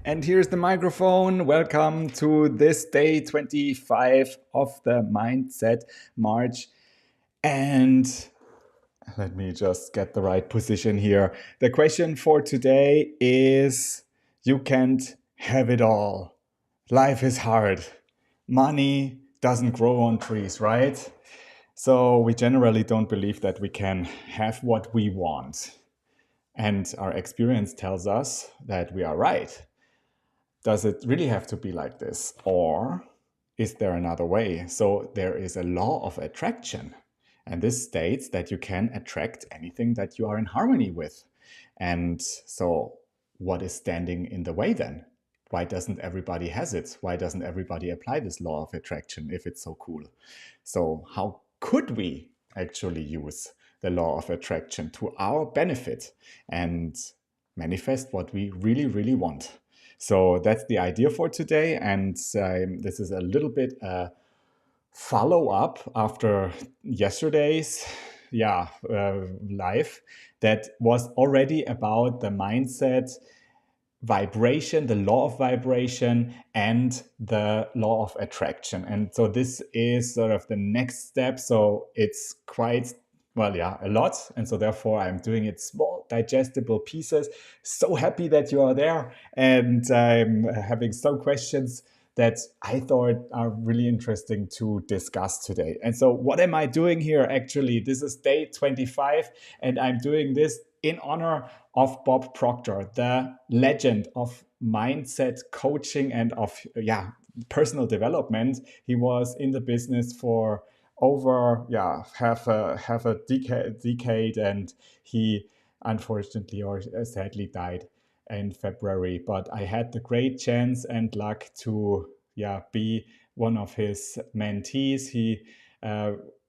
And here's the microphone. Welcome to this day 25 of the Mindset March. And let me just get the right position here. The question for today is: you can't have it all. Life is hard. Money doesn't grow on trees, right? So we generally don't believe that we can have what we want. And our experience tells us that we are right. Does it really have to be like this? Or is there another way? So there is a law of attraction. And this states that you can attract anything that you are in harmony with. And so what is standing in the way then? Why doesn't everybody has it? Why doesn't everybody apply this law of attraction if it's so cool? So how could we actually use the law of attraction to our benefit and manifest what we really, really want? So that's the idea for today. And this is a little bit follow up after yesterday's live that was already about the mindset, vibration, the law of vibration, and the law of attraction. And so this is sort of the next step. So it's quite a lot. And so therefore I'm doing it small, digestible pieces. So happy that you are there. And I'm having some questions that I thought are really interesting to discuss today. And so what am I doing here? Actually, this is day 25, and I'm doing this in honor of Bob Proctor, the legend of mindset coaching and of personal development. He was in the business for over half a decade, and he unfortunately or sadly died in February. But I had the great chance and luck to be one of his mentees. He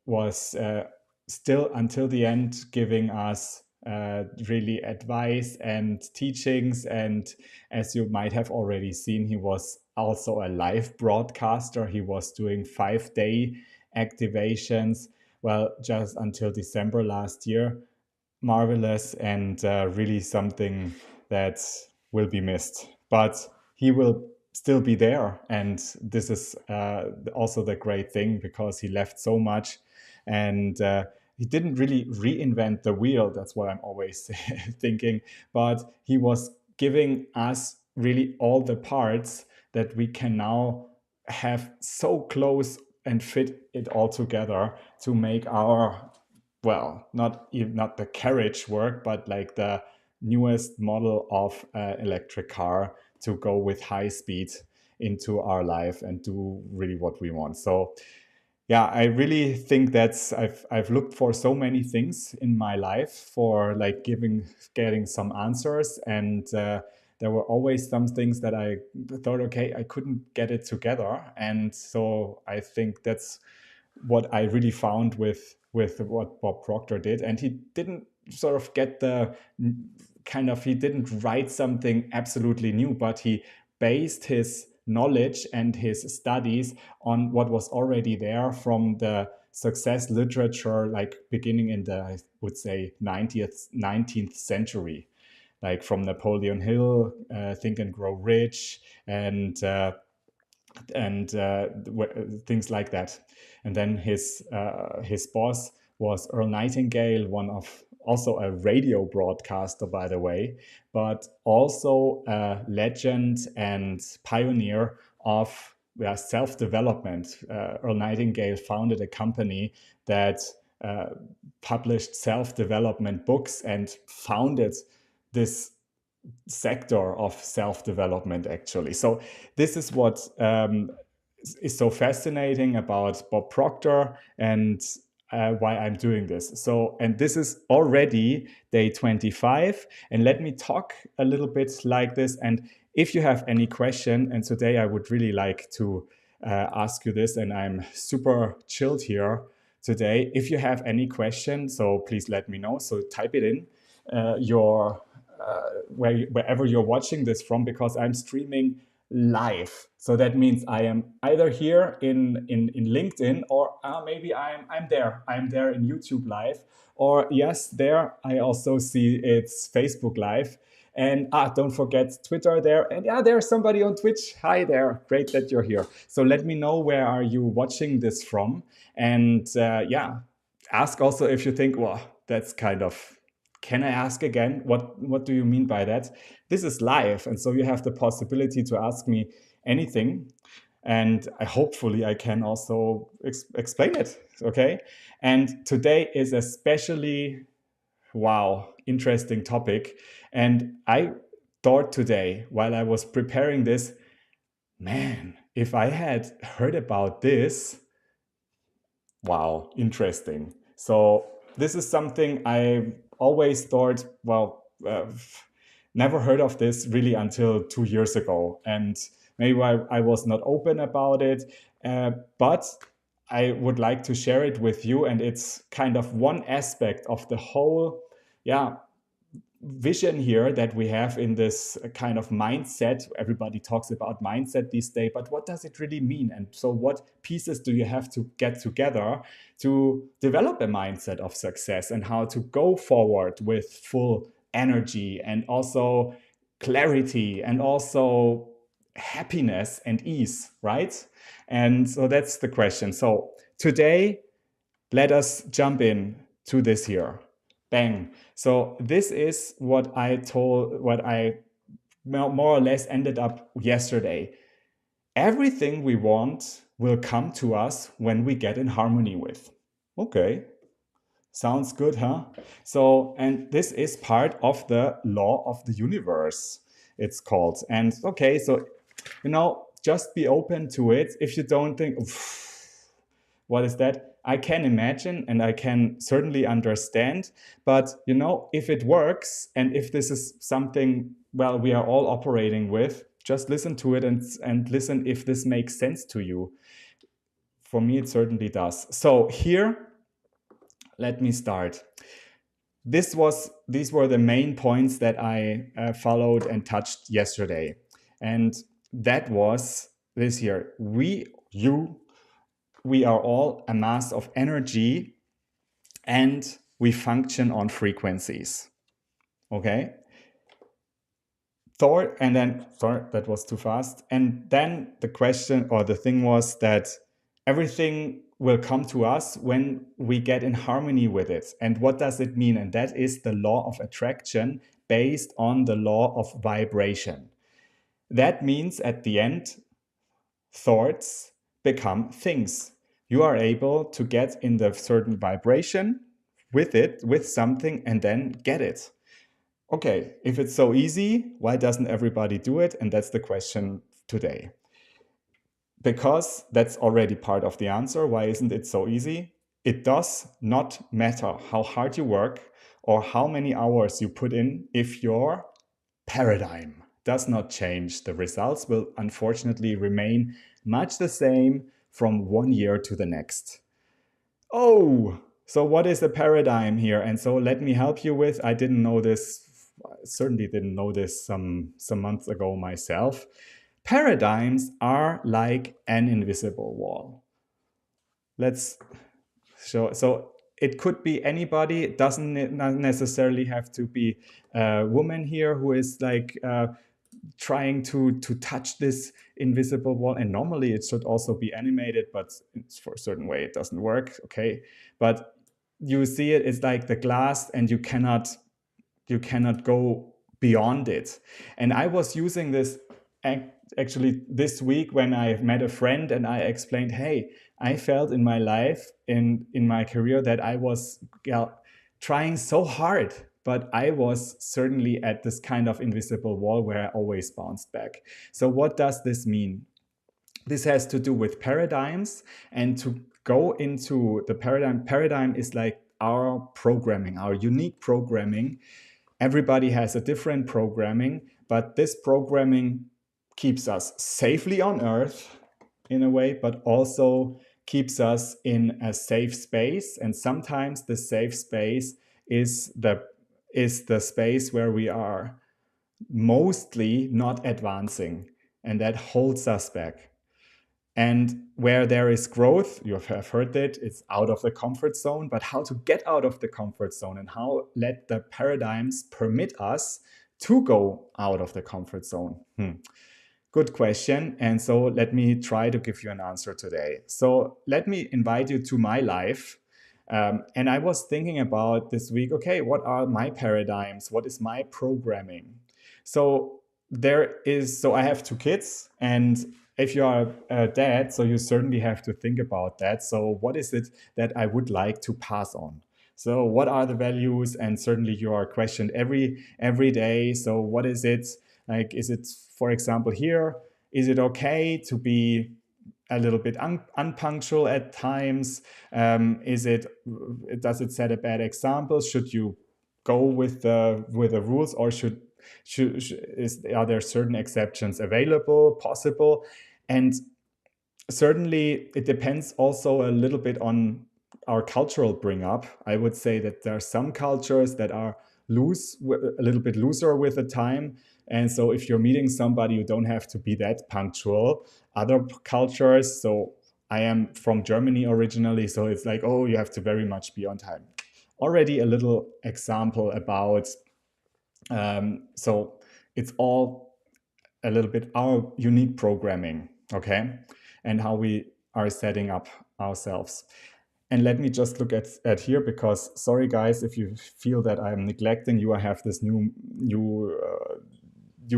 was still until the end giving us really advice and teachings. And as you might have already seen, he was also a live broadcaster. He was doing 5-day activations, well, just until December last year. Marvelous, and really something that will be missed. But he will still be there. And this is also the great thing, because he left so much, and he didn't really reinvent the wheel. That's what I'm always thinking. But he was giving us really all the parts that we can now have so close and fit it all together to make our, well, not the carriage work, but like the newest model of electric car to go with high speed into our life and do really what we want. So I really think that's I've looked for so many things in my life for like getting some answers, and there were always some things that I thought, okay, I couldn't get it together. And so I think that's what I really found with what Bob Proctor did. And he didn't sort of get he didn't write something absolutely new, but he based his knowledge and his studies on what was already there from the success literature, like beginning in the, I would say, 19th century, like from Napoleon Hill, Think and Grow Rich, and things like that. And then his boss was Earl Nightingale, one of also a radio broadcaster, by the way, but also a legend and pioneer of self-development. Earl Nightingale founded a company that published self-development books and founded this sector of self-development, actually. So this is what is so fascinating about Bob Proctor, and why I'm doing this. So, and this is already day 25, and let me talk a little bit like this. And if you have any question, and today I would really like to ask you this, and I'm super chilled here today. If you have any question, so please let me know. So type it in wherever you're watching this from, because I'm streaming live. So that means I am either here in LinkedIn, or maybe I'm there. I'm there in YouTube live, or yes, there I also see it's Facebook live. And don't forget Twitter there. And yeah, there's somebody on Twitch. Hi there. Great that you're here. So let me know, where are you watching this from? And yeah, ask also if you think, well, that's kind of, can I ask again? What do you mean by that? This is live, and so you have the possibility to ask me anything, and hopefully I can also explain it. Okay, and today is especially, wow, interesting topic. And I thought today, while I was preparing this, man, if I had heard about this, wow, interesting. So this is something I always thought, well, never heard of this really until 2 years ago. And maybe I was not open about it, but I would like to share it with you. And it's kind of one aspect of the whole, yeah, vision here that we have in this kind of mindset. Everybody talks about mindset these days, but what does it really mean? And so what pieces do you have to get together to develop a mindset of success, and how to go forward with full energy and also clarity and also happiness and ease, right? And so that's the question. So today, let us jump in to this here. Bang. So this is what I more or less ended up yesterday. Everything we want will come to us when we get in harmony with. Okay. Sounds good, huh? So, and this is part of the law of the universe, it's called. And okay, so, just be open to it. If you don't think, what is that? I can imagine and I can certainly understand. But, if it works, and if this is something, well, we are all operating with, just listen to it and listen if this makes sense to you. For me, it certainly does. So here, let me start. These were the main points that I followed and touched yesterday. And that was this here. We are all a mass of energy, and we function on frequencies. Okay? That was too fast. And then the question, or the thing was, that everything will come to us when we get in harmony with it. And what does it mean? And that is the law of attraction based on the law of vibration. That means at the end, thoughts become things. You are able to get in the certain vibration with something, and then get it. Okay, if it's so easy, why doesn't everybody do it? And that's the question today. Because that's already part of the answer. Why isn't it so easy? It does not matter how hard you work or how many hours you put in if your paradigm does not change. The results will unfortunately remain much the same from one year to the next. Oh, so what is a paradigm here? And so let me help you with, I didn't know this, certainly didn't know this some months ago myself. Paradigms are like an invisible wall. Let's show. So it could be anybody. It doesn't not necessarily have to be a woman here who is like trying to touch this invisible wall. And normally it should also be animated, but for a certain way it doesn't work. Okay, but you see it. It's like the glass, and you cannot go beyond it. And I was using this actually this week when I met a friend, and I explained, hey, I felt in my life, in my career, that I was trying so hard, but I was certainly at this kind of invisible wall where I always bounced back. So what does this mean? This has to do with paradigms, and to go into the paradigm is like our programming, our unique programming. Everybody has a different programming, but this programming keeps us safely on Earth in a way, but also keeps us in a safe space. And sometimes the safe space is the space where we are mostly not advancing, and that holds us back. And where there is growth, you have heard it, it's out of the comfort zone. But how to get out of the comfort zone, and how let the paradigms permit us to go out of the comfort zone? Good question. And so let me try to give you an answer today. So let me invite you to my life. And I was thinking about this week, okay, what are my paradigms? What is my programming? So so I have two kids, and if you are a dad, so you certainly have to think about that. So what is it that I would like to pass on? So what are the values? And certainly you are questioned every day. So what is it? Like, is it, for example, here, is it okay to be a little bit unpunctual at times? Does it set a bad example? Should you go with the rules, or are there certain exceptions available, possible? And certainly it depends also a little bit on our cultural bring up. I would say that there are some cultures that are a little bit looser with the time. And so if you're meeting somebody, you don't have to be that punctual. Other cultures, so I am from Germany originally, so it's like, oh, you have to very much be on time. Already a little example about, so it's all a little bit our unique programming, okay, and how we are setting up ourselves. And let me just look at here, because sorry guys, if you feel that I'm neglecting you, I have this new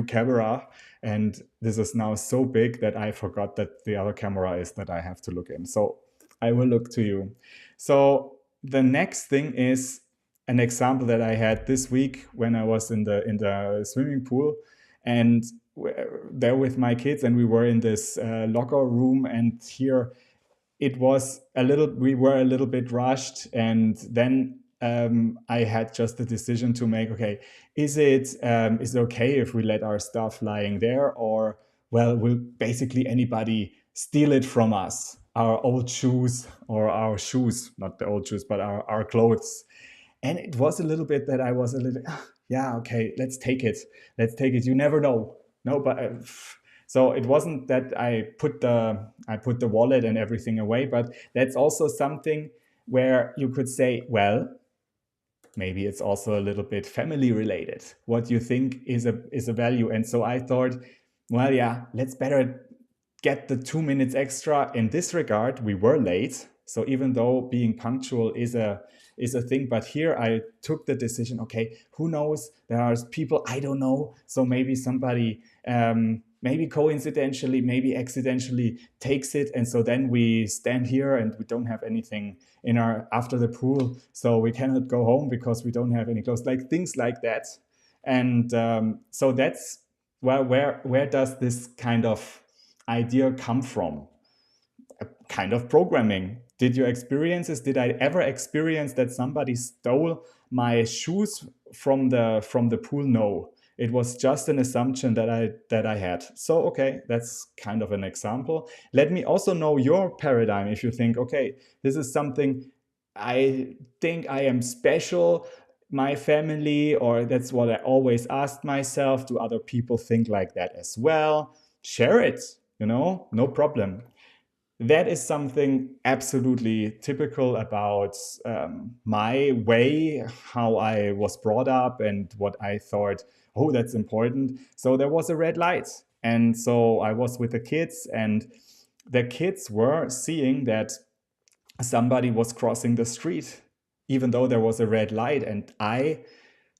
camera, and this is now so big that I forgot that the other camera is that I have to look in. So I will look to you. So the next thing is an example that I had this week when I was in the swimming pool, and there with my kids, and we were in this locker room, and here we were a little bit rushed, and then I had just the decision to make, okay, is it okay if we let our stuff lying there, or, well, will basically anybody steal it from us, our old shoes, or our shoes, not the old shoes, but our clothes. And it was a little bit that I was a little, yeah, okay, let's take it. Let's take it. You never know. No, but so it wasn't that I put the wallet and everything away, but that's also something where you could say, well, maybe it's also a little bit family related. What you think is a value. And so I thought, well, yeah, let's better get the 2 minutes extra. In this regard, we were late. So even though being punctual is a thing, but here I took the decision, okay, who knows? There are people I don't know. So maybe somebody, maybe coincidentally, maybe accidentally takes it. And so then we stand here and we don't have anything after the pool. So we cannot go home because we don't have any clothes, like things like that. And so that's, well, where does this kind of idea come from? A kind of programming. Did you experience this? Did I ever experience that somebody stole my shoes from the pool? No. It was just an assumption that I had. So okay, that's kind of an example. Let me also know your paradigm. If you think, okay, this is something I think I am special, my family, or that's what I always asked myself, do other people think like that as well? Share it, no problem. That is something absolutely typical about my way, how I was brought up, and what I thought, oh, that's important. So there was a red light. And so I was with the kids, and the kids were seeing that somebody was crossing the street, even though there was a red light. And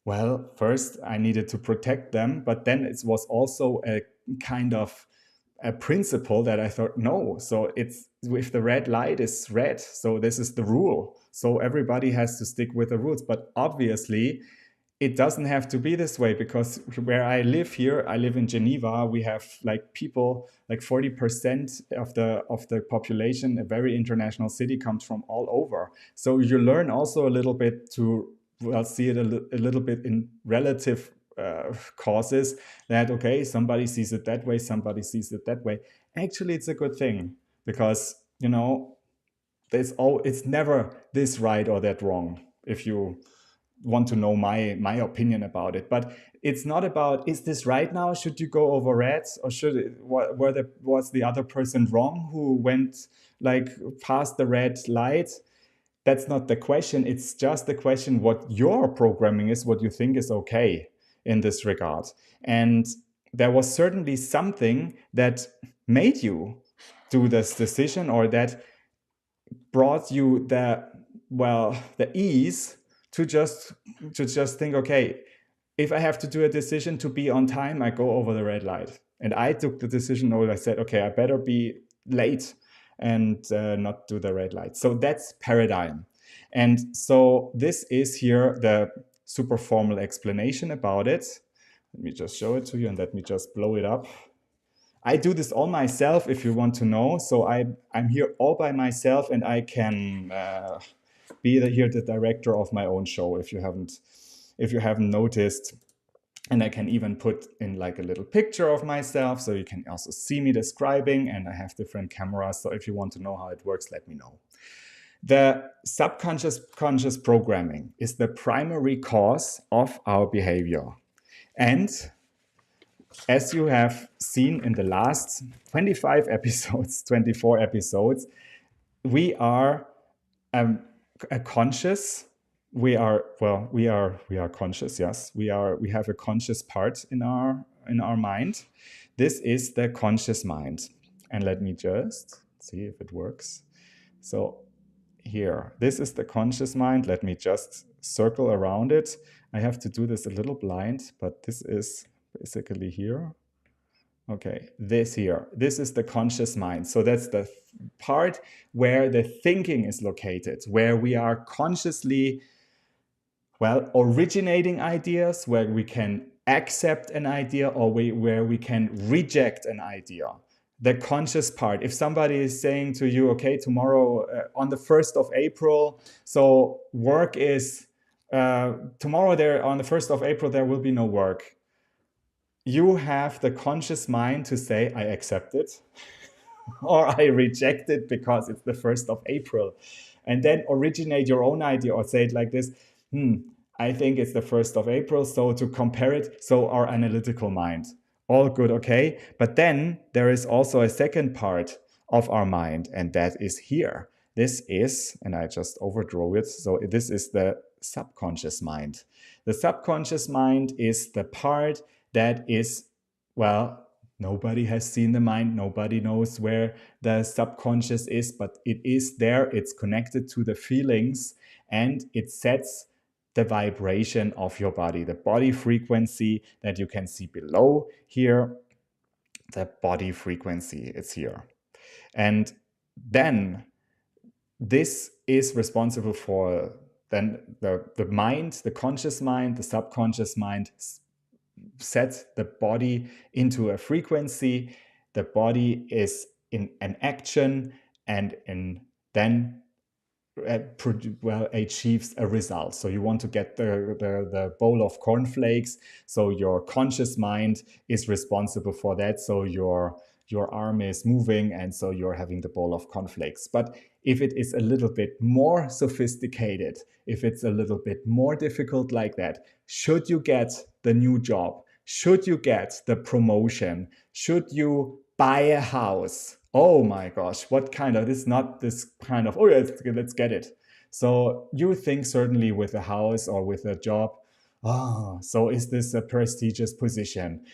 well, first I needed to protect them, but then it was also a kind of a principle that I thought, no, so it's, if the red light is red, so this is the rule. So everybody has to stick with the rules. But obviously, it doesn't have to be this way, because where I live here, I live in Geneva, we have like people, like 40% of the population, a very international city, comes from all over. So you learn also a little bit to, well, see it a little bit in relative causes, that okay, somebody sees it that way, somebody sees it that way. Actually, it's a good thing, because it's never this right or that wrong, if you want to know my opinion about it. But it's not about, is this right now, should you go over red, or was the other person wrong who went like past the red light? That's not the question. It's just the question what your programming is, what you think is okay. in this regard. And there was certainly something that made you do this decision, or that brought you the ease to just think, okay, if I have to do a decision to be on time, I go over the red light. And I took the decision, or I said, okay, I better be late and not do the red light. So that's paradigm. And so this is here the super formal explanation about it. Let me just show it to you, and let me just blow it up. I do this all myself, if you want to know. So I'm here all by myself, and I can be the director of my own show, if you haven't noticed. And I can even put in like a little picture of myself, so you can also see me describing, and I have different cameras. So if you want to know how it works, let me know. The subconscious conscious programming is the primary cause of our behavior. And as you have seen in the last 25 episodes, 24 episodes, we are a conscious. We are conscious. Yes, we have a conscious part in our mind. This is the conscious mind. And let me just see if it works. So here, this is the conscious mind. Let me just circle around it. I have to do this a little blind, but this is basically here. Okay, this here. This is the conscious mind. So that's the part where the thinking is located, where we are consciously, originating ideas, where we can accept an idea, or where we can reject an idea. The conscious part. If somebody is saying to you, okay, tomorrow on the 1st of April, so work is, tomorrow there on the 1st of April, there will be no work. You have the conscious mind to say, I accept it, or I reject it because it's the 1st of April. And then originate your own idea, or say it like this, I think it's the 1st of April, so to compare it, so our analytical mind. All good, okay? But then there is also a second part of our mind, and that is here. This is, and I just overdrew it, so this is the subconscious mind. The subconscious mind is the part that is, nobody has seen the mind. Nobody knows where the subconscious is, but it is there. It's connected to the feelings, and it sets the vibration of your body, the body frequency that you can see below here. The body frequency is here. And then this is responsible for then the mind, the conscious mind, the subconscious mind sets the body into a frequency. The body is in an action, and then achieves a result. So you want to get the bowl of cornflakes. So your conscious mind is responsible for that. So your arm is moving, and so you're having the bowl of cornflakes. But if it is a little bit more sophisticated, if it's a little bit more difficult like that, should you get the new job? Should you get the promotion? Should you buy a house? Oh my gosh, what kind of, this not this kind of, oh yeah, let's get it. So you think certainly with a house or with a job, so is this a prestigious position?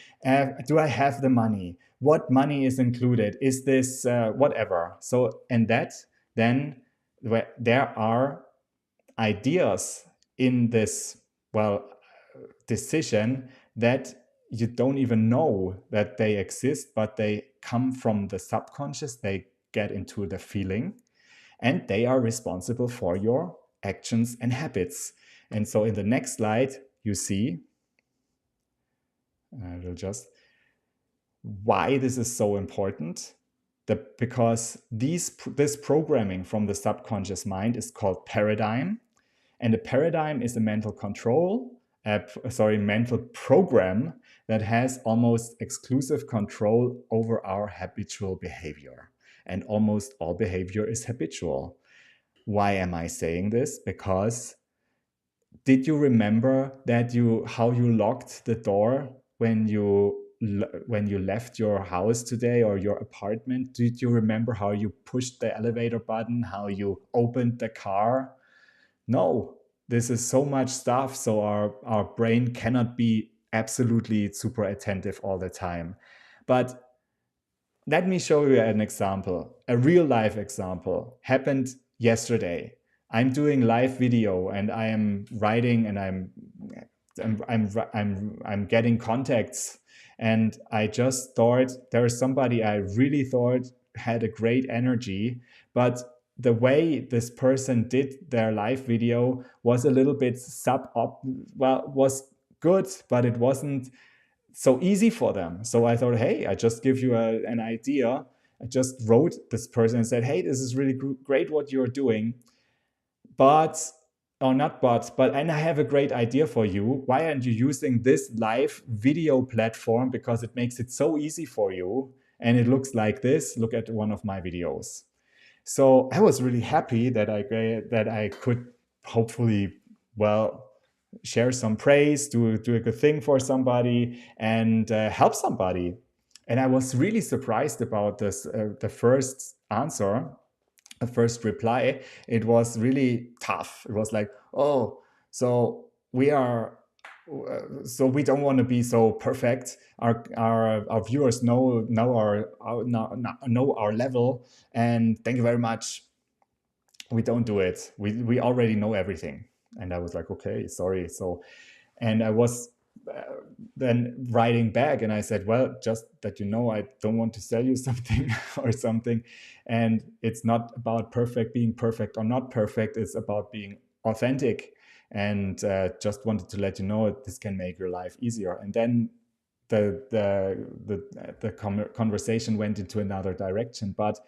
Do I have the money? What money is included? Is this whatever? So, and that then there are ideas in this, decision that you don't even know that they exist, but they come from the subconscious. They get into the feeling, and they are responsible for your actions and habits. And so in the next slide, you see, I will just, why this is so important. Because this programming from the subconscious mind is called paradigm. And a paradigm is a mental mental program that has almost exclusive control over our habitual behavior. And almost all behavior is habitual. Why am I saying this? Because did you remember that how you locked the door when you left your house today, or your apartment? Did you remember how you pushed the elevator button, how you opened the car? No, this is so much stuff. So our brain cannot be absolutely super attentive all the time. But let me show you an example, a real life example. Happened yesterday. I'm doing live video and I am writing and I'm getting contacts, and I just thought there is somebody I really thought had a great energy, but the way this person did their live video was a little bit was good, but it wasn't so easy for them. So I thought, hey, I just give you an idea. I just wrote this person and said, hey, this is really great what you're doing, but or not but and I have a great idea for you. Why aren't you using this live video platform, because it makes it so easy for you and it looks like this. Look at one of my videos. So I was really happy that I could hopefully, well, share some praise, do a good thing for somebody, and help somebody. And I was really surprised about this. The first answer, the first reply, it was really tough. It was like, oh, so we are. So we don't want to be so perfect. Our viewers know our level, and thank you very much. We don't do it. We already know everything. And I was like, okay, sorry. So, and I was uh, then writing back and I said, well, just that you know, I don't want to sell you something or something. And it's not about being perfect or not perfect. It's about being authentic. And just wanted to let you know this can make your life easier. And then the conversation went into another direction. But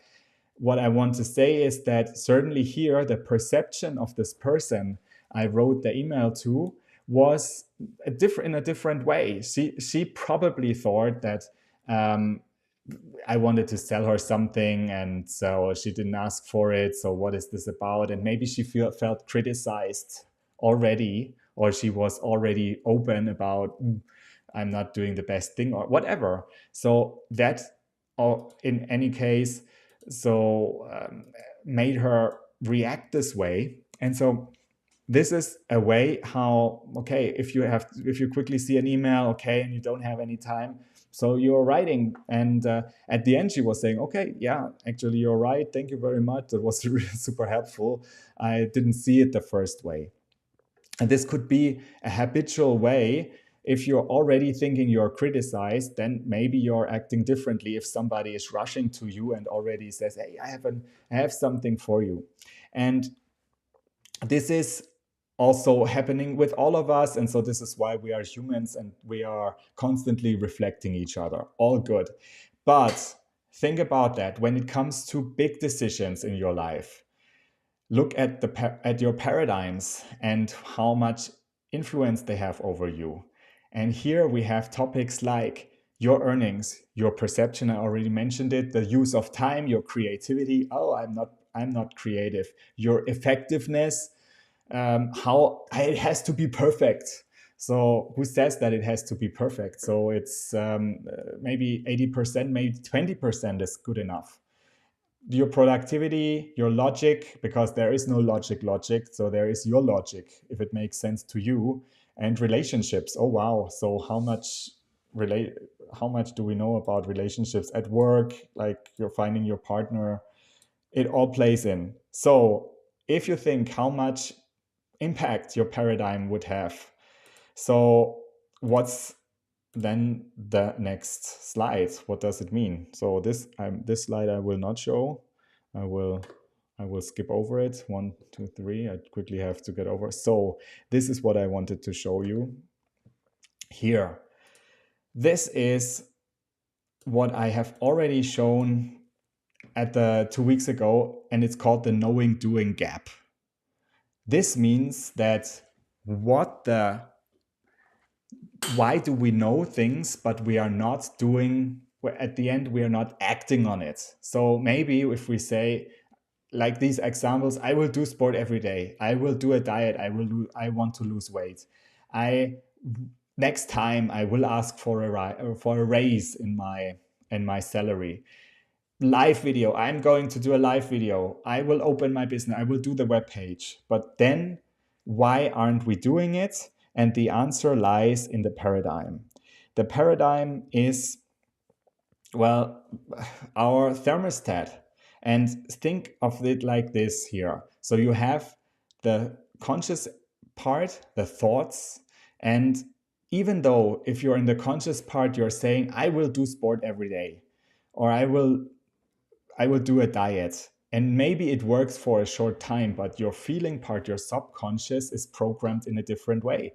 what I want to say is that certainly here, the perception of this person I wrote the email to was in a different way. She probably thought that um, I wanted to sell her something, and so she didn't ask for it. So what is this about? And maybe she felt criticized already, or she was already open about I'm not doing the best thing or whatever. So that, or in any case, made her react this way. And so this is a way how, okay, if you quickly see an email, okay, and you don't have any time, so you're writing, and at the end she was saying, okay, yeah, actually you're right, thank you very much, that was really super helpful. I didn't see it the first way. And this could be a habitual way. If you're already thinking you're criticized, then maybe you're acting differently if somebody is rushing to you and already says, hey, I have something for you. And this is also happening with all of us. And so this is why we are humans and we are constantly reflecting each other. All good. But think about that when it comes to big decisions in your life. Look at your paradigms and how much influence they have over you. And here we have topics like your earnings, your perception, I already mentioned it, the use of time, your creativity. Oh, I'm not creative. Your effectiveness, how it has to be perfect. So who says that it has to be perfect? So it's maybe 80%, maybe 20% is good enough. Your productivity, your logic, because there is no logic, so there is your logic, if it makes sense to you. And relationships. Oh wow. So how much do we know about relationships at work? Like you're finding your partner, it all plays in. So if you think how much impact your paradigm would have, so what's then the next slide? What does it mean? So this slide I will not show. I will skip over it. 1, 2, 3. I quickly have to get over. So this is what I wanted to show you here. This is what I have already shown at the 2 weeks ago, and it's called the knowing doing gap. This means that why do we know things, but we are not doing, at the end, we are not acting on it. So maybe if we say, like these examples, I will do sport every day. I will do a diet. I want to lose weight. Next time I will ask for a raise in my salary. Live video. I'm going to do a live video. I will open my business. I will do the web page. But then why aren't we doing it? And the answer lies in the paradigm. The paradigm is, well, our thermostat. And think of it like this here. So you have the conscious part, the thoughts, and even though if you're in the conscious part, you're saying, I will do sport every day, or I will do a diet. And maybe it works for a short time, but your feeling part, your subconscious, is programmed in a different way.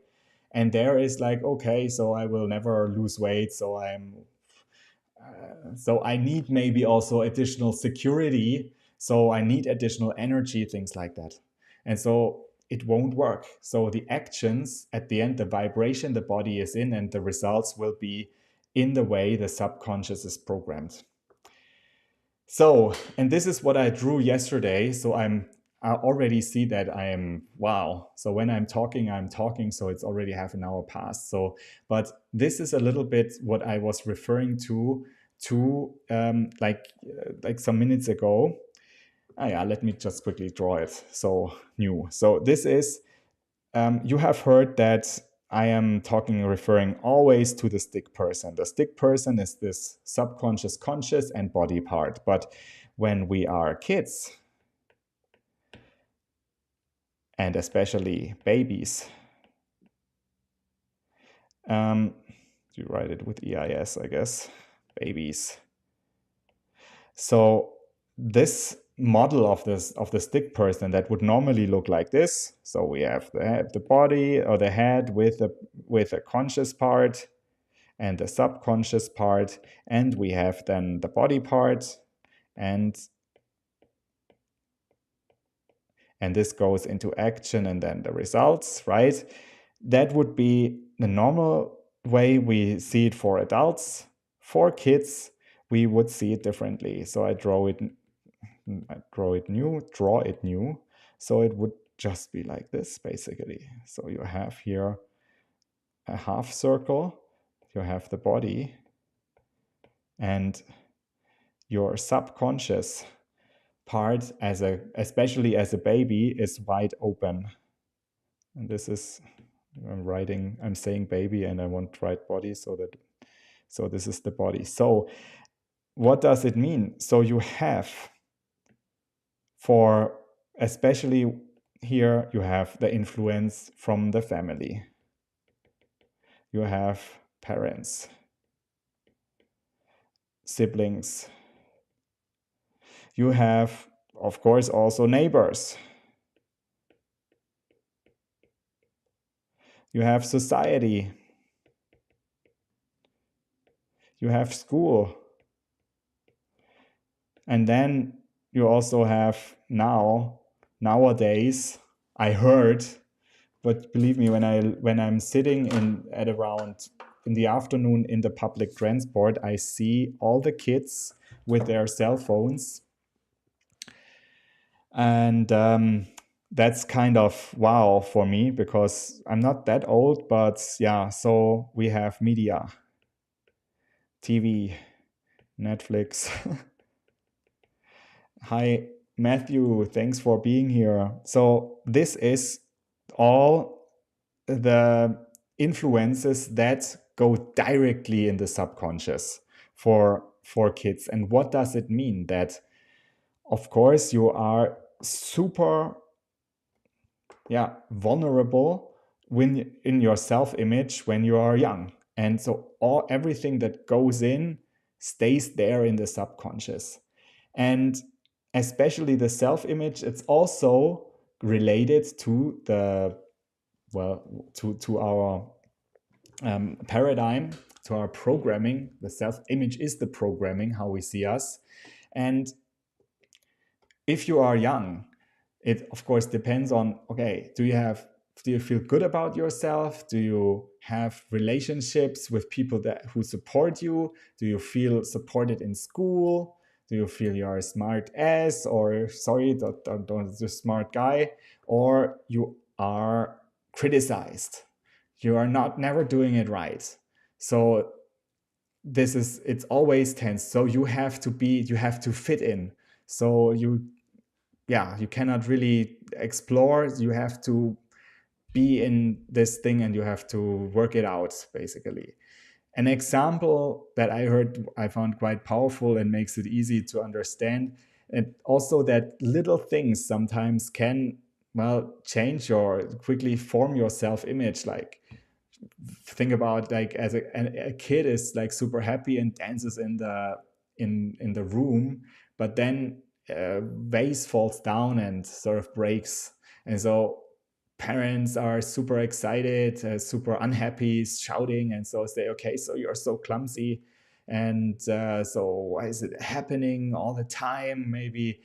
And there is like, okay, so I will never lose weight. So I need maybe also additional security. So I need additional energy, things like that. And so it won't work. So the actions at the end, the vibration the body is in, and the results will be in the way the subconscious is programmed. So, and this is what I drew yesterday. So I already see that I am, wow. So when I'm talking. So it's already half an hour past. So, but this is a little bit what I was referring to like some minutes ago. Yeah, let me just quickly draw it. So new. So this is, you have heard that I am referring always to the stick person. The stick person is this subconscious, conscious, and body part. But when we are kids, and especially babies, you write it with EIS, I guess, babies. So this model of the stick person that would normally look like this. So we have the body or the head with a conscious part and the subconscious part, and we have then the body part, and this goes into action and then the results, right? That would be the normal way we see it for adults. For kids, we would see it differently. So I draw it new. So it would just be like this, basically. So you have here a half circle, you have the body, and your subconscious part, especially as a baby, is wide open. And this is, I'm saying baby and I want to write body, so this is the body. So what does it mean? So you have, for especially here, you have the influence from the family. You have parents, siblings. You have, of course, also neighbors. You have society. You have school. And then you also have nowadays, I heard, but believe me, when I'm sitting at around in the afternoon in the public transport, I see all the kids with their cell phones. And that's kind of wow for me, because I'm not that old, but yeah, so we have media, TV, Netflix. Hi, Matthew, thanks for being here. So this is all the influences that go directly in the subconscious for kids. And what does it mean? That, of course, you are super vulnerable when in your self-image when you are young. And so everything that goes in stays there in the subconscious. And especially the self-image, it's also related to to our paradigm, to our programming. The self-image is the programming, how we see us. And if you are young, it of course depends on, okay, do you feel good about yourself? Do you have relationships with people who support you? Do you feel supported in school? Do you feel you're a smart ass, or don't a smart guy, or you are criticized? You are never doing it right. So it's always tense. So you have to fit in. So you cannot really explore. You have to be in this thing and you have to work it out, basically. An example that I found quite powerful and makes it easy to understand, and also that little things sometimes can, well, change or quickly form your self-image. Like, think about, like, as a kid is like super happy and dances in the room, but then a vase falls down and sort of breaks, and so parents are super excited, super unhappy, shouting, and so say, okay, so you're so clumsy, and so why is it happening all the time, maybe.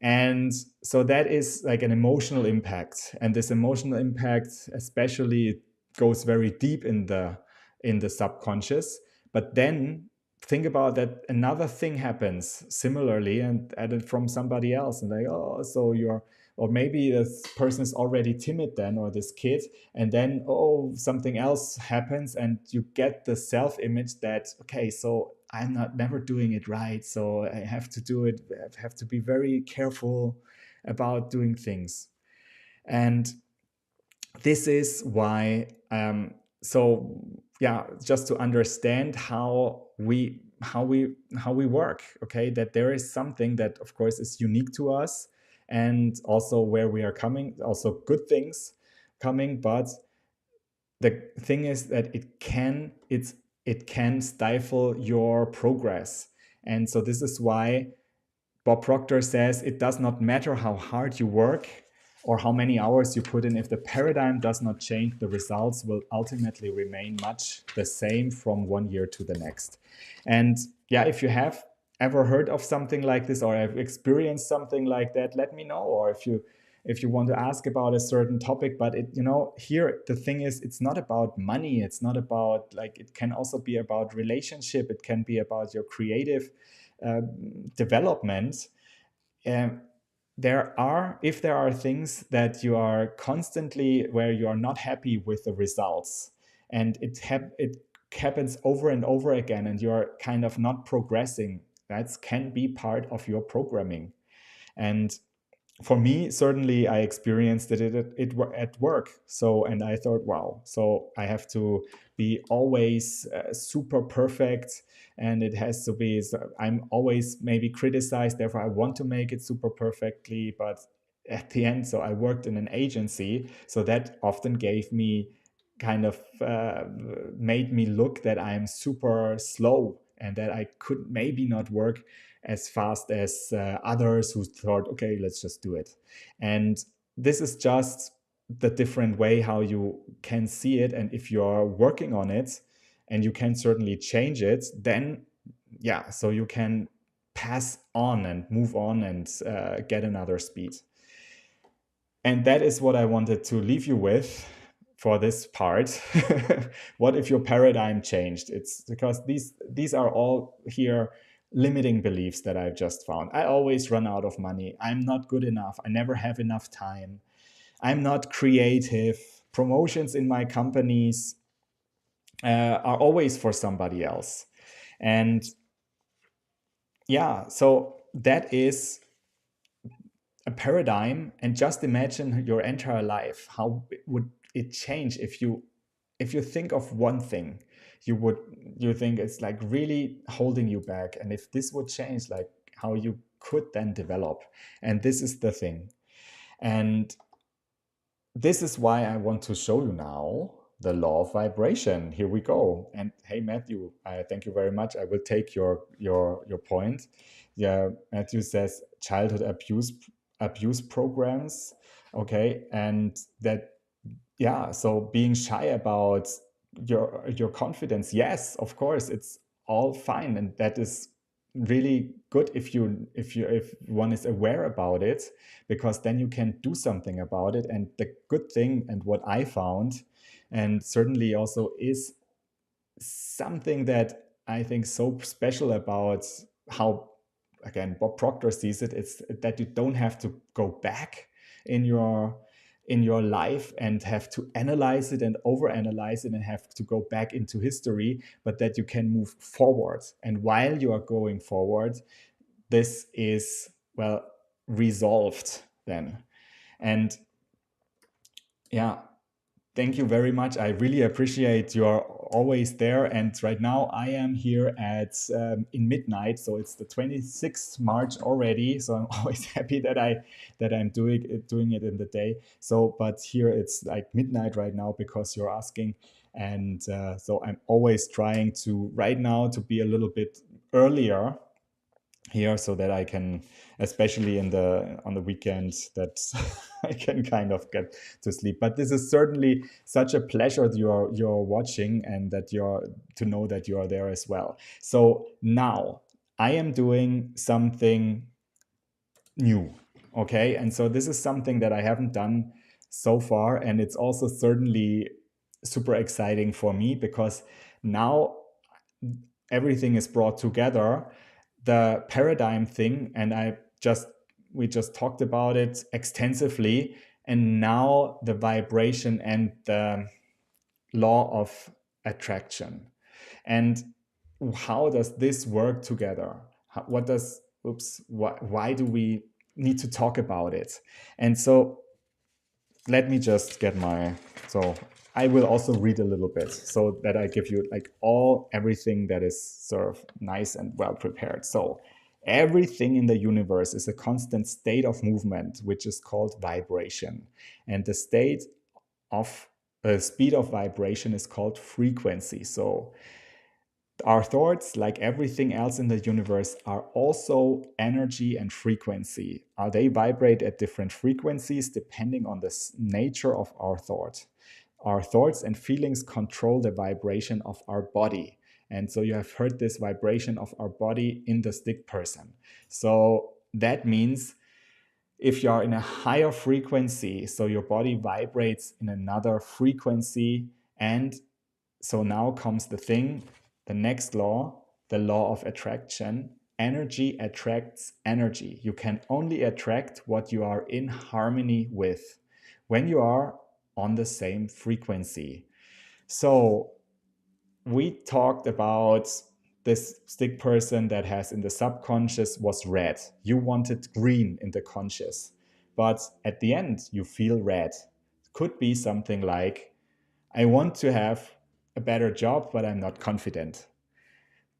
And so that is like an emotional impact, and this emotional impact especially goes very deep in the subconscious. But then think about that another thing happens similarly and added from somebody else, and like, oh, so you're, or maybe this person is already timid then, or this kid, and then, oh, something else happens and you get the self image that, okay, so I'm not never doing it right, so I have to do it, I have to be very careful about doing things. And this is why, so yeah, just to understand how we work, okay, that there is something that of course is unique to us, and also where we are coming, also good things coming. But the thing is that it can stifle your progress. And so this is why Bob Proctor says it does not matter how hard you work or how many hours you put in. If the paradigm does not change, the results will ultimately remain much the same from one year to the next. And yeah, if you have ever heard of something like this or have experienced something like that, let me know. Or if you want to ask about a certain topic. But here the thing is, it's not about money, it's not about, like, it can also be about relationship, it can be about your creative development. um, if there are things that you are constantly where you are not happy with the results, and it happens over and over again, and you're kind of not progressing, that can be part of your programming. And for me, certainly, I experienced it at work. So, and I thought, wow, so I have to be always super perfect, and it has to be. So I'm always maybe criticized. Therefore, I want to make it super perfectly. But at the end, so I worked in an agency, so that often gave me kind of made me look that I'm super slow and that I could maybe not work as fast as others who thought, okay, let's just do it. And this is just the different way how you can see it. And if you're working on it and you can certainly change it, then yeah, so you can pass on and move on and get another speed. And that is what I wanted to leave you with for this part. What if your paradigm changed? It's because these are all here limiting beliefs that I've just found. I always run out of money. I'm not good enough. I never have enough time. I'm not creative. Promotions in my companies are always for somebody else. And yeah, so that is a paradigm. And just imagine your entire life, how would it change if you think of one thing you think it's like really holding you back, and if this would change, like how you could then develop. And this is the thing, and this is why I want to show you now the law of vibration. Here we go. And hey, Matthew, thank you very much. I will take your point. Yeah, Matthew says childhood abuse programs. Okay, and that, yeah, so being shy about your confidence, yes, of course, it's all fine, and that is really good if one is aware about it, because then you can do something about it. And the good thing, and what I found, and certainly also is something that I think so special about how, again, Bob Proctor sees it, it's that you don't have to go back in your life and have to analyze it and overanalyze it and have to go back into history, but that you can move forward. And while you are going forward, this is, well, resolved then. And yeah, Thank you very much. I really appreciate you're always there. And right now I am here at in midnight, so it's the 26th March already. So I'm always happy that I'm doing it in the day. So, but here it's like midnight right now because you're asking, and so I'm always trying to right now to be a little bit earlier here so that I can, especially in the on the weekends, that I can kind of get to sleep. But this is certainly such a pleasure that you're watching and that you're to know that you are there as well. So now I am doing something new. Okay. And so this is something that I haven't done so far. And it's also certainly super exciting for me because now everything is brought together. The paradigm thing, and we just talked about it extensively, and now the vibration and the law of attraction. And how does this work together? What does why do we need to talk about it? And so let me just get my, so I will also read a little bit so that I give you like everything that is sort of nice and well prepared. So everything in the universe is a constant state of movement, which is called vibration. And the state of speed of vibration is called frequency. So our thoughts, like everything else in the universe, are also energy and frequency. They vibrate at different frequencies depending on the nature of our thought. Our thoughts and feelings control the vibration of our body. And so you have heard this vibration of our body in the stick person. So that means if you are in a higher frequency, so your body vibrates in another frequency. And so now comes the next law, the law of attraction. Energy attracts energy. You can only attract what you are in harmony with when you are on the same frequency. So we talked about this stick person that has in the subconscious was red. You wanted green in the conscious, but at the end you feel red. Could be something like, I want to have a better job, but I'm not confident.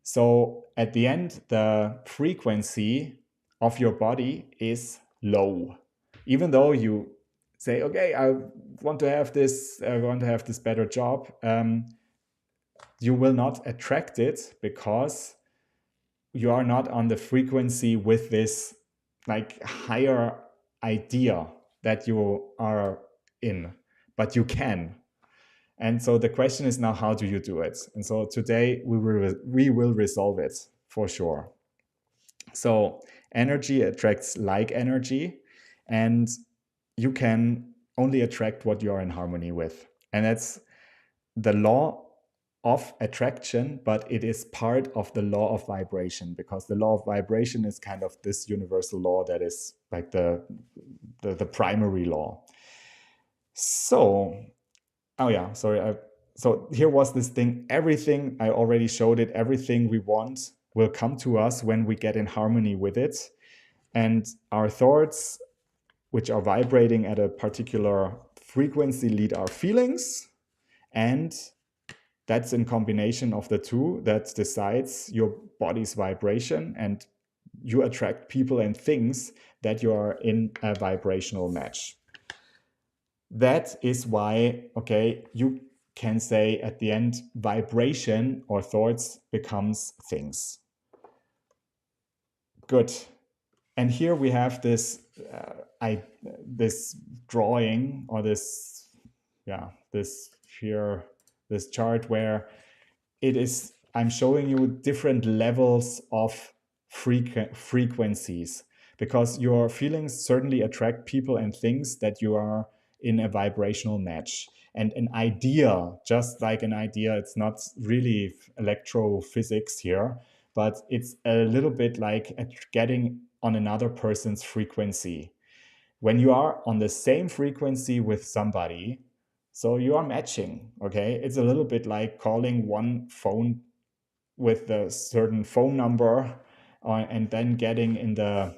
So at the end, the frequency of your body is low. Even though you say, okay, I want to have this better job, you will not attract it because you are not on the frequency with this like higher idea that you are in, but you can. And so the question is now, how do you do it? And so today we will resolve it for sure. So energy attracts like energy, and you can only attract what you are in harmony with. And that's the law of attraction, but it is part of the law of vibration, because the law of vibration is kind of this universal law that is like the primary law. So oh yeah, sorry. So here was this thing. Everything I already showed it. Everything we want will come to us when we get in harmony with it, and our thoughts, which are vibrating at a particular frequency, lead our feelings, and that's in combination of the two that decides your body's vibration, and you attract people and things that you are in a vibrational match. That is why, okay, you can say at the end, vibration or thoughts becomes things. Good. And here we have this drawing, or this chart where I'm showing you different levels of frequencies, because your feelings certainly attract people and things that you are in a vibrational match. And an idea, just like an idea, it's not really electrophysics here, but it's a little bit like getting on another person's frequency. When you are on the same frequency with somebody, so you are matching, okay? It's a little bit like calling one phone with a certain phone number, and then getting in the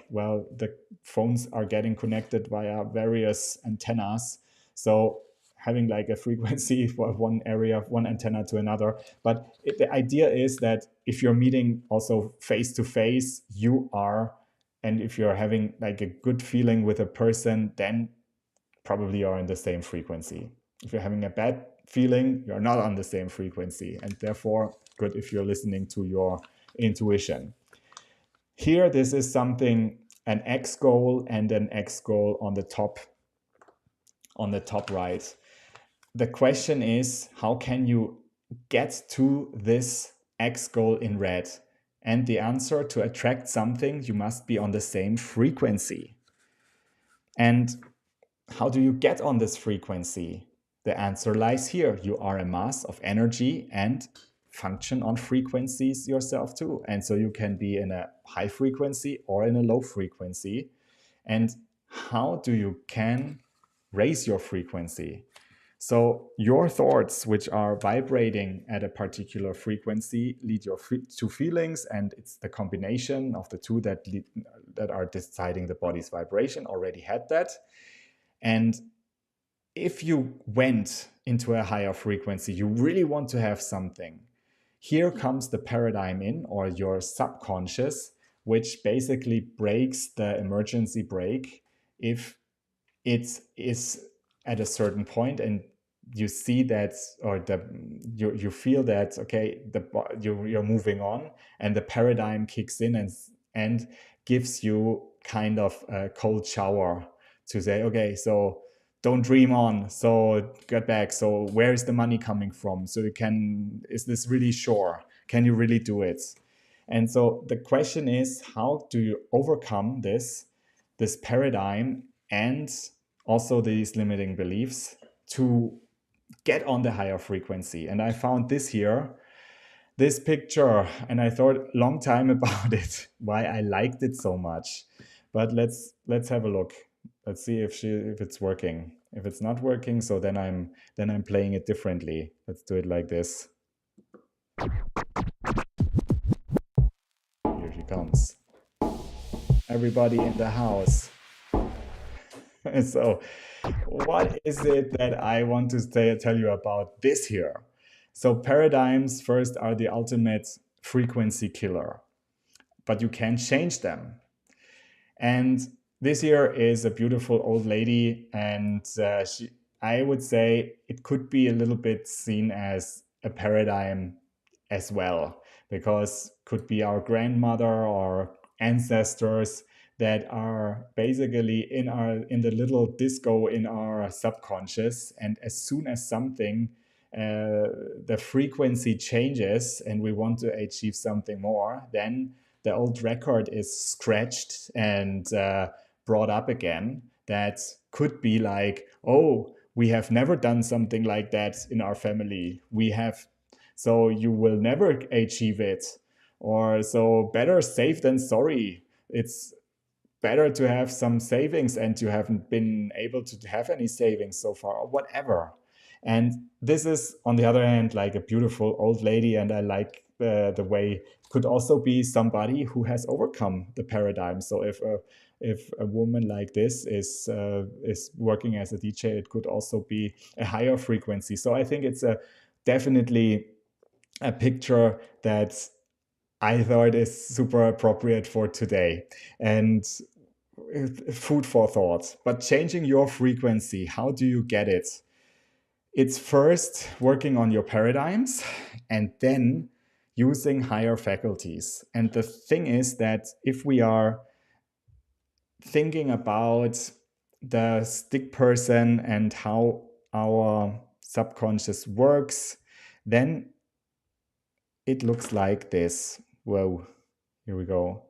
phones are getting connected via various antennas. So having like a frequency for one area, one antenna to another. But the idea is that if you're meeting also face to face, and if you're having like a good feeling with a person, then probably are in the same frequency. If you're having a bad feeling, you're not on the same frequency, and therefore good if you're listening to your intuition. Here, this is something, an X goal and an X goal on the top right. The question is, how can you get to this X goal in red? And the answer, to attract something, you must be on the same frequency. And how do you get on this frequency? The answer lies here. You are a mass of energy and function on frequencies yourself too. And so you can be in a high frequency or in a low frequency. And how do you can raise your frequency? So your thoughts, which are vibrating at a particular frequency, lead to feelings, and it's the combination of the two that are deciding the body's vibration. Already had that. And if you went into a higher frequency, you really want to have something. Here comes the paradigm in, or your subconscious, which basically breaks the emergency brake if it is at a certain point and you see that, or you feel that, okay, you're moving on, and the paradigm kicks in and gives you kind of a cold shower to say, okay, so don't dream on, so get back, so where is the money coming from, so is this really sure, can you really do it? And so the question is, how do you overcome this paradigm and also these limiting beliefs to get on the higher frequency? And I found this picture, and I thought a long time about it, why I liked it so much. But let's have a look. Let's see if it's working. If it's not working, so then I'm playing it differently. Let's do it like this. Here she comes. Everybody in the house. So what is it that I want to tell you about this here? So paradigms first are the ultimate frequency killer, but you can change them. And this here is a beautiful old lady, and I would say it could be a little bit seen as a paradigm as well, because could be our grandmother or ancestors that are basically in the little disco in our subconscious. And as soon as something the frequency changes and we want to achieve something more, then the old record is scratched and brought up again. That could be like, oh, we have never done something like that in our family. So you will never achieve it. Or so better safe than sorry. It's better to have some savings, and you haven't been able to have any savings so far, or whatever. And this is, on the other hand, like a beautiful old lady, and I like the way it could also be somebody who has overcome the paradigm. So if a woman like this is working as a DJ, it could also be a higher frequency. So I think it's definitely a picture that I thought is super appropriate for today, and food for thought. But changing your frequency, how do you get it? It's first working on your paradigms and then using higher faculties. And the thing is that if we are thinking about the stick person and how our subconscious works, then it looks like this. Whoa, here we go.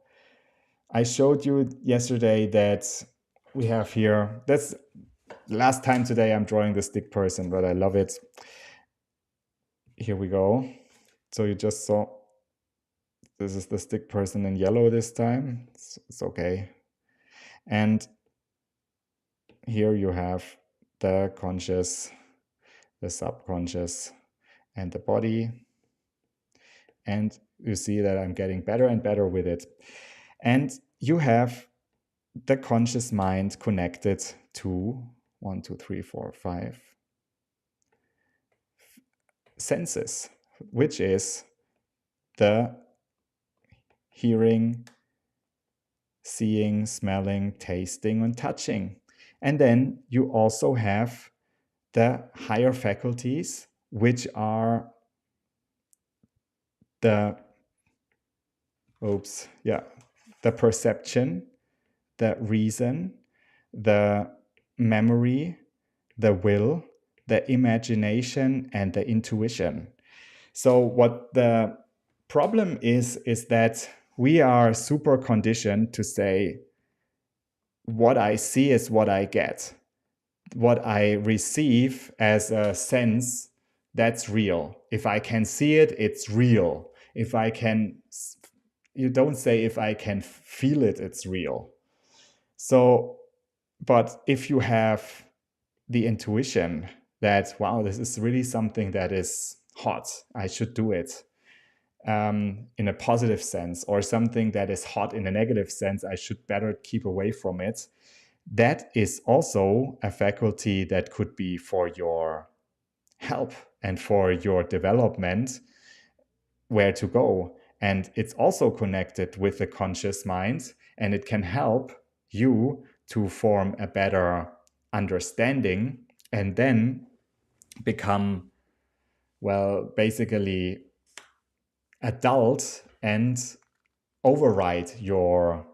I showed you yesterday that we have here, that's the last time today I'm drawing the stick person, but I love it. Here we go. So you just saw, this is the stick person in yellow this time. It's okay. And here you have the conscious, the subconscious, and the body. And you see that I'm getting better and better with it. And you have the conscious mind connected to 1, 2, 3, 4, 5, senses, which is the hearing, seeing, smelling, tasting, and touching. And then you also have the higher faculties, which are the the perception, the reason, the memory, the will, the imagination, and the intuition. So what the problem is that we are super conditioned to say, what I see is what I get. What I receive as a sense, that's real. If I can see it, it's real. If I can, you don't say if I can feel it, it's real. So, but if you have the intuition that, wow, this is really something that is hot, I should do it, in a positive sense, or something that is hot in a negative sense, I should better keep away from it. That is also a faculty that could be for your help and for your development, where to go. And it's also connected with the conscious mind, and it can help you to form a better understanding and then become, well, basically adult and override your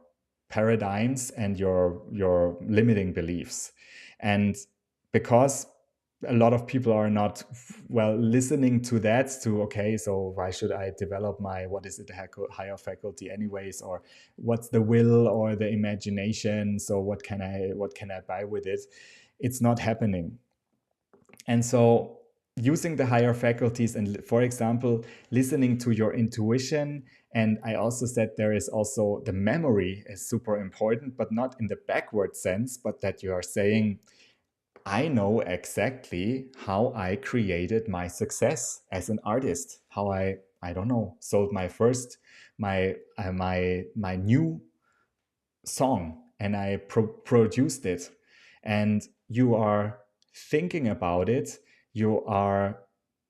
paradigms and your limiting beliefs. And because a lot of people are not well listening to that, to okay, so why should I develop my, what is it, higher faculty anyways, or what's the will or the imagination, so what can I buy with it? It's not happening. And so using the higher faculties and, for example, listening to your intuition. And I also said there is also the memory is super important, but not in the backward sense, but that you are saying, I know exactly how I created my success as an artist, how I don't know, sold my first, my new song, and I produced it. And you are thinking about it, you are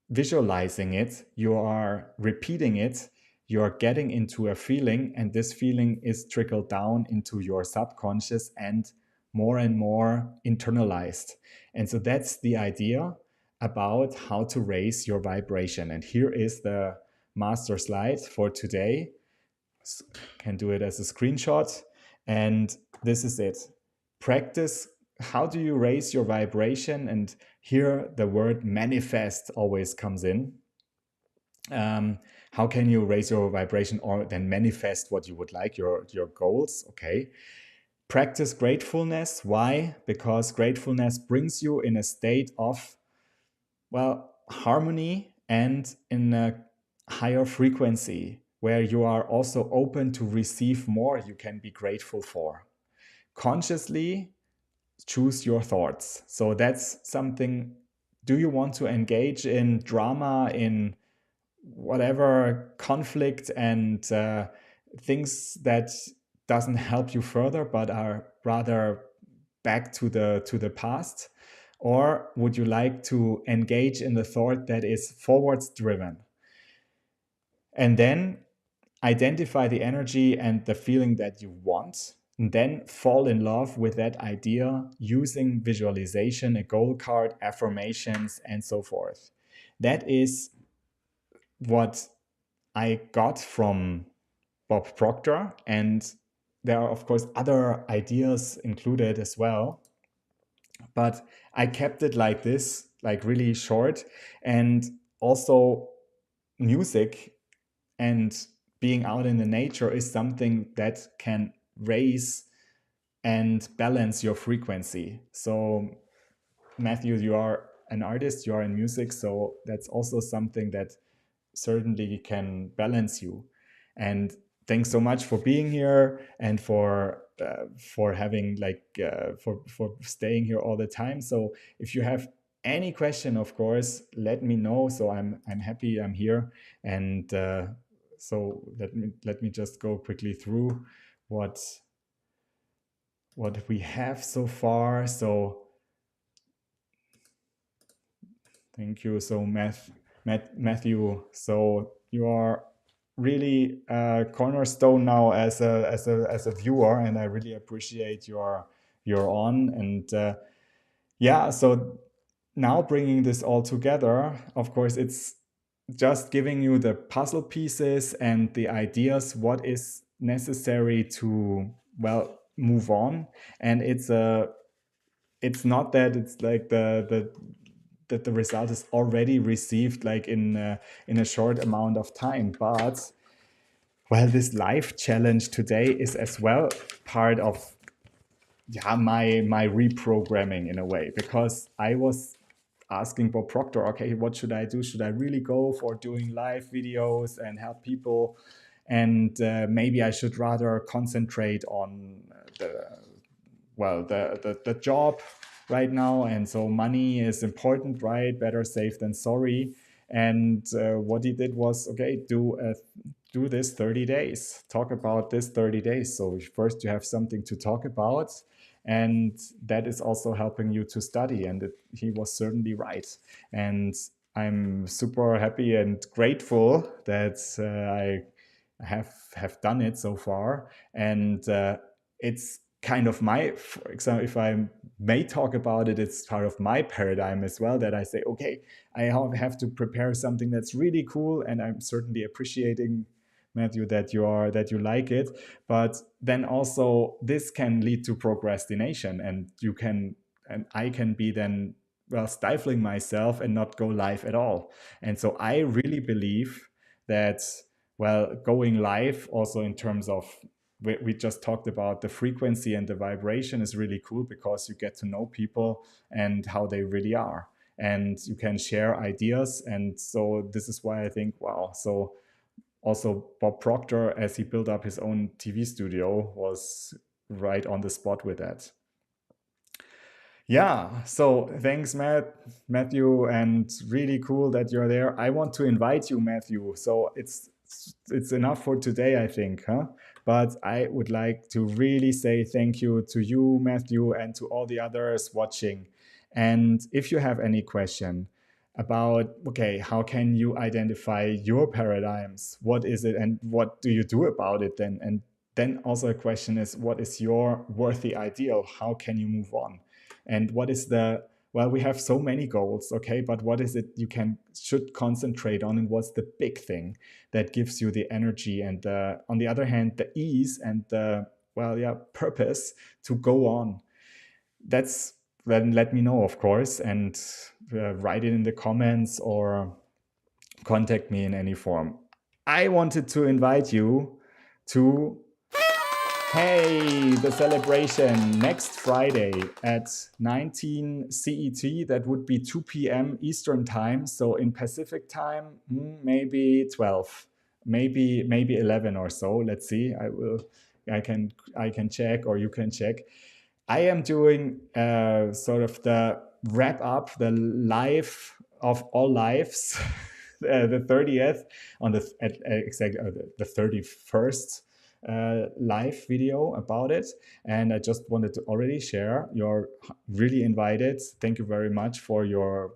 visualizing it, you are repeating it, you are getting into a feeling, and this feeling is trickled down into your subconscious and more internalized. And so that's the idea about how to raise your vibration. And here is the master slide for today. Can do it as a screenshot. And this is it. Practice. How do you raise your vibration? And here the word manifest always comes in. How can you raise your vibration or then manifest what you would like, your goals? Okay. Practice gratefulness. Why? Because gratefulness brings you in a state of, well, harmony and in a higher frequency where you are also open to receive more you can be grateful for. Consciously choose your thoughts. So that's something. Do you want to engage in drama, in whatever conflict and things that doesn't help you further but are rather back to the past? Or would you like to engage in the thought that is forwards driven? And then identify the energy and the feeling that you want, and then fall in love with that idea using visualization, a goal card, affirmations, and so forth. That is what I got from Bob Proctor. And there are, of course, other ideas included as well. But I kept it like this, like really short. And also, music and being out in the nature is something that can raise and balance your frequency. So, Matthew, you are an artist, you are in music. So, that's also something that certainly can balance you. And thanks so much for being here and for having for staying here all the time. So if you have any question, of course, let me know. So I'm happy I'm here. And so let me just go quickly through what we have so far. So thank you. So Matthew. So you are really a cornerstone now as a viewer, and I really appreciate your on. And yeah, so now bringing this all together, of course, it's just giving you the puzzle pieces and the ideas what is necessary to, well, move on. And it's not that it's like the that the result is already received like in a short amount of time, but well, this life challenge today is as well part of, yeah, my reprogramming in a way, because I was asking Bob Proctor, okay, what should I do? Should I really go for doing live videos and help people? And maybe I should rather concentrate on the job right now. And so money is important, right? Better safe than sorry. And what he did was, okay, do this 30 days, talk about this 30 days. So first you have something to talk about, and that is also helping you to study. And he was certainly right. And I'm super happy and grateful that I have done it so far. And it's kind of my, for example, if I may talk about it, it's part of my paradigm as well, that I say, okay, I have to prepare something that's really cool, and I'm certainly appreciating, Matthew, that you like it. But then also this can lead to procrastination, and I can be then, well, stifling myself and not go live at all. And so I really believe that, well, going live also in terms of, we just talked about the frequency and the vibration is really cool, because you get to know people and how they really are, and you can share ideas. And so this is why I think, wow. So also Bob Proctor, as he built up his own TV studio, was right on the spot with that. Yeah, so thanks, Matthew, and really cool that you're there. I want to invite you, Matthew. So it's enough for today, I think, huh? But I would like to really say thank you to you, Matthew, and to all the others watching. And if you have any question about, okay, how can you identify your paradigms? What is it, and what do you do about it then? And then also a question is, what is your worthy ideal? How can you move on? And what is the, well, we have so many goals, okay, but what is it you should concentrate on, and what's the big thing that gives you the energy and on the other hand the ease and the, well, yeah, purpose to go on? That's, then let me know, of course, and write it in the comments or contact me in any form. I wanted to invite you to, hey, the celebration next Friday at 19 CET. That would be 2 p.m. Eastern time. So in Pacific time, maybe 12, maybe 11 or so. Let's see. I can check, or you can check. I am doing sort of the wrap up, the life of all lives, the 30th on exactly the 31st live video about it. And I just wanted to already share. You're really invited. Thank you very much for your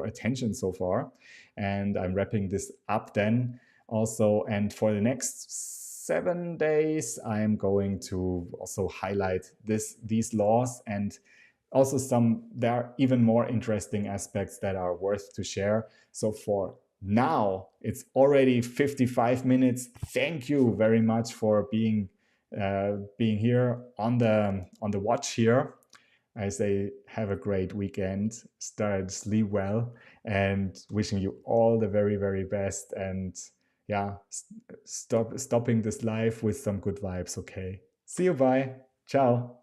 attention so far. And I'm wrapping this up then also. And for the next 7 days, I'm going to also highlight these laws, and also there are even more interesting aspects that are worth to share. So for now, it's already 55 minutes. Thank you very much for being here on the watch here. I say have a great weekend, sleep well, and wishing you all the very, very best. And yeah, stopping this life with some good vibes. Okay. See you. Bye. Ciao.